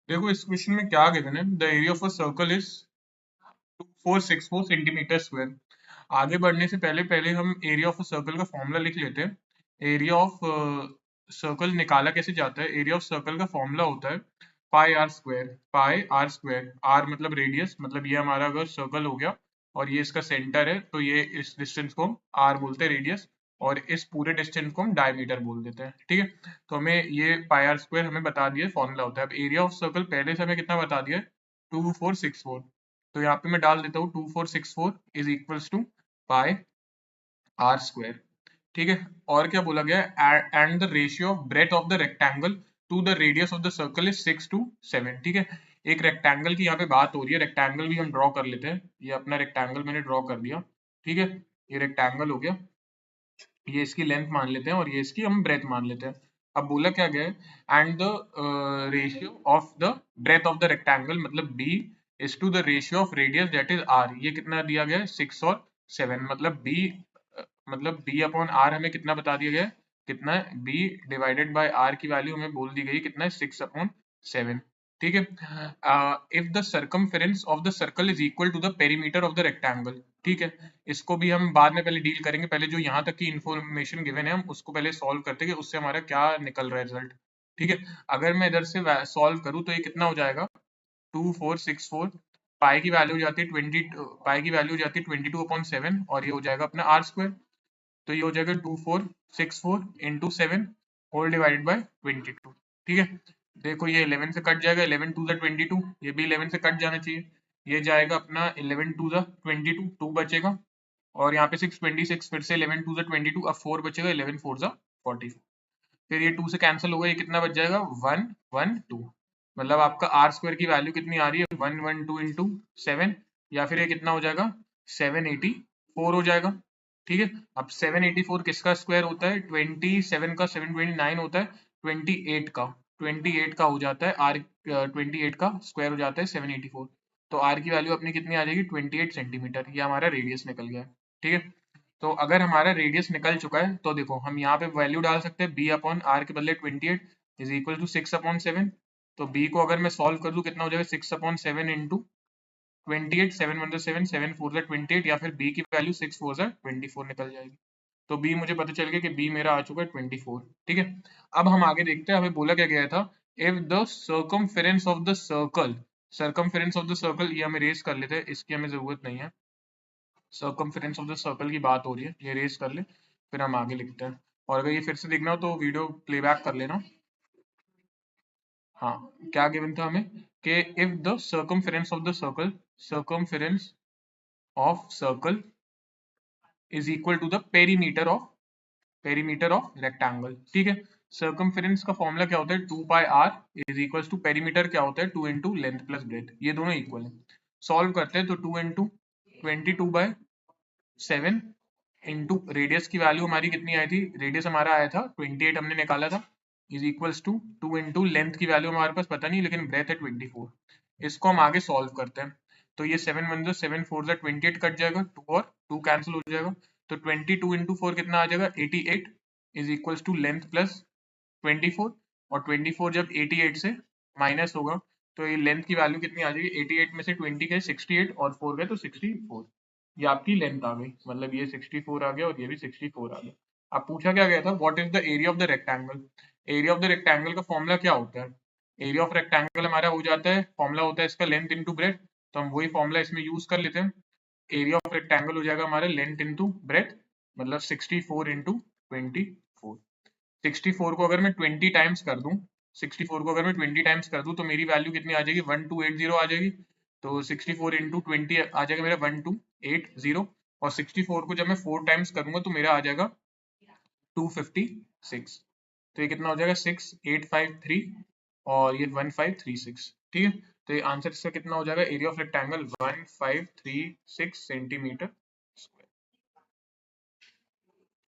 देखो इस क्वेश्चन में क्या गिवन है, the area of a circle is 2464 centimetre square. आगे बढ़ने से पहले पहले हम एरिया ऑफ अ सर्कल का फॉर्मूला लिख लेते हैं। एरिया ऑफ सर्कल निकाला कैसे जाता है, एरिया ऑफ सर्कल का फॉर्मूला होता है pi are square. Pi are square, r मतलब रेडियस, मतलब ये हमारा अगर सर्कल हो गया और ये इसका सेंटर है तो ये इस डिस्टेंस को हम आर बोलते हैं रेडियस, और इस पूरे डिस्टेंस को हम डायमीटर बोल देते हैं। ठीक है, तो हमें ये पाई आर स्क्वायर हमें बता दिया फॉर्मूला होता है। अब एरिया ऑफ सर्कल पहले से हमें कितना बता दिया है, 2464। तो यहाँ पे मैं डाल देता हूँ 2464 is equals to pi are square. ठीक है, और क्या बोला गया है, and the ratio of breadth of the rectangle to the radius of the circle is 6:7। ठीक है, एक रेक्टेंगल की यहाँ पे बात हो रही है, रेक्टेंगल भी हम ड्रॉ कर लेते हैं। ये अपना रेक्टेंगल मैंने ड्रॉ कर दिया। ठीक है, ये रेक्टेंगल हो गया, ये इसकी लेंथ मान लेते हैं और ये इसकी हम ब्रेथ मान लेते हैं। अब बोला क्या गया है, and the ratio of the breadth of the rectangle मतलब b is to the ratio of radius that is r. ये कितना दिया गया है, 6 और 7, मतलब बी मतलब बी अपॉन आर हमें कितना बता दिया गया है, कितना है, बी डिवाइडेड बाय आर की वैल्यू हमें बोल दी गई कितना है, 6/7। ठीक है, if the circumference of the circle is equal to the perimeter of the rectangle. ठीक है, इसको भी हम बाद में पहले डील करेंगे, पहले जो यहाँ तक की इन्फॉर्मेशन गिवन है हम उसको पहले सॉल्व करते हैं कि उससे हमारा क्या निकल रहा है रिजल्ट। ठीक है, अगर मैं इधर से सॉल्व करूँ तो ये कितना हो जाएगा, 2464, पाई की वैल्यू हो जाती है 20, पाई की वैल्यू हो जाती है 22/7, और ये हो जाएगा अपना आर स्क्वायर। तो ये हो जाएगा 2464 इंटू 7 होल डिवाइडेड बाय 22। ठीक है, देखो ये 11 से कट जाएगा, 11 टू द 22, ये भी 11 से कट जाना चाहिए, ये जाएगा अपना 11 टू द 22, 2 बचेगा, और यहाँ पे 626, फिर से 11 टू द 22, अब 4 बचेगा, 11 4 ज़ा 44, फिर ये 2 से कैंसिल होगा, ये कितना बच जाएगा, 112। मतलब आपका आर स्क्वायर की वैल्यू कितनी आ रही है, 112 इंटू 7, या फिर ये कितना हो जाएगा, 784 हो जाएगा। ठीक है, अब 784 किसका स्क्वायर होता है, 27 का, 729 होता है, 28 का, 28 का हो जाता है आर, 28 का स्क्वायर हो जाता है 784। तो आर की वैल्यू अपनी कितनी आ जाएगी, 28 सेंटीमीटर, ये हमारा रेडियस निकल गया है। ठीक है, तो अगर हमारा रेडियस निकल चुका है तो देखो हम यहाँ पे वैल्यू डाल सकते हैं, बी अपॉन आर के बदले 28 इज इक्वल टू 6/7। तो बी को अगर मैं सॉल्व कर दूं कितना हो जाएगा, 6/7 इंटू 28, 7 1 7, 7 4 28, या फिर बी की वैल्यू 6 4 24 निकल जाएगी। तो बी मुझे पता चल गया कि बी मेरा आ चुका है 24। ठीक है, अब हम आगे देखते हैं, हमें बोला क्या गया था, if the circumference of the circle, circumference of the circle ये हम रेस कर लेते हैं, इसकी हमें जरूरत नहीं है, सर्कमफेरेंस ऑफ द सर्कल की बात हो रही है, ये रेस कर ले, फिर हम आगे लिखते हैं। और अगर ये फिर से देखना हो तो वीडियो प्लेबैक कर लेना। हाँ, क्या गिवन था हमें कि if the circumference of the circle, circumference of circle is equal to the perimeter of rectangle. ठीक है, सर्कमफेरेंस का फॉर्मूला क्या होता है, 2πr is equal to perimeter क्या होता है, 2 इंटू लेंथ प्लस ब्रेथ, ये दोनों इक्वल है। सॉल्व करते हैं तो 2 इंटू 22/7 इंटू रेडियस की वैल्यू हमारी कितनी आई थी, रेडियस हमारा आया था 28, हमने निकाला था, is equals to 2 into length की वैल्यू हमारे पास पता नहीं, लेकिन ब्रेथ है 24। इसको हम आगे सॉल्व करते हैं, तो ये 7 1 7 4 28 कट जाएगा, 2 और 2 कैंसिल हो जाएगा, तो 22 इंटू 4 कितना आ जाएगा, 88 is equals to length plus 24, और 24 जब 88 से माइनस होगा तो ये लेंथ की वैल्यू कितनी आ जाएगी, 88 में से 20 गए 68 और 4 गए तो 64, ये आपकी लेंथ आ गई, मतलब ये 64 आ गया और ये भी 64 आ गया। अब पूछा क्या गया था, what is the area of the rectangle. Area of the rectangle का फॉर्मूला क्या होता है, एरिया ऑफ रेक्टेंगल हमारा हो जाता है, फॉर्मूला होता है इसका लेंथ इंटू ब्रेथ, तो हम वही फॉर्मूला इसमें यूज कर लेते हैं। एरिया ऑफ रेक्टेंगल हो जाएगा हमारा लेंथ इंटू ब्रेथ, मतलब 64 इंटू 24। 64 को अगर मैं 20 टाइम्स कर दूं, 64 को अगर मैं 20 टाइम्स कर दूं तो मेरी वैल्यू कितनी आ जाएगी, 1280 आ जाएगी। तो 64 इंटू 20 आ जाएगा मेरा 1280, और 64 को जब मैं 4 टाइम्स करूंगा तो मेरा आ जाएगा 256। तो ये कितना हो जाएगा, 6853, और ये 1536। ठीक है, तो ये आंसर इसका कितना हो जाएगा, एरिया ऑफ रेक्टेंगल 1536 सेंटीमीटर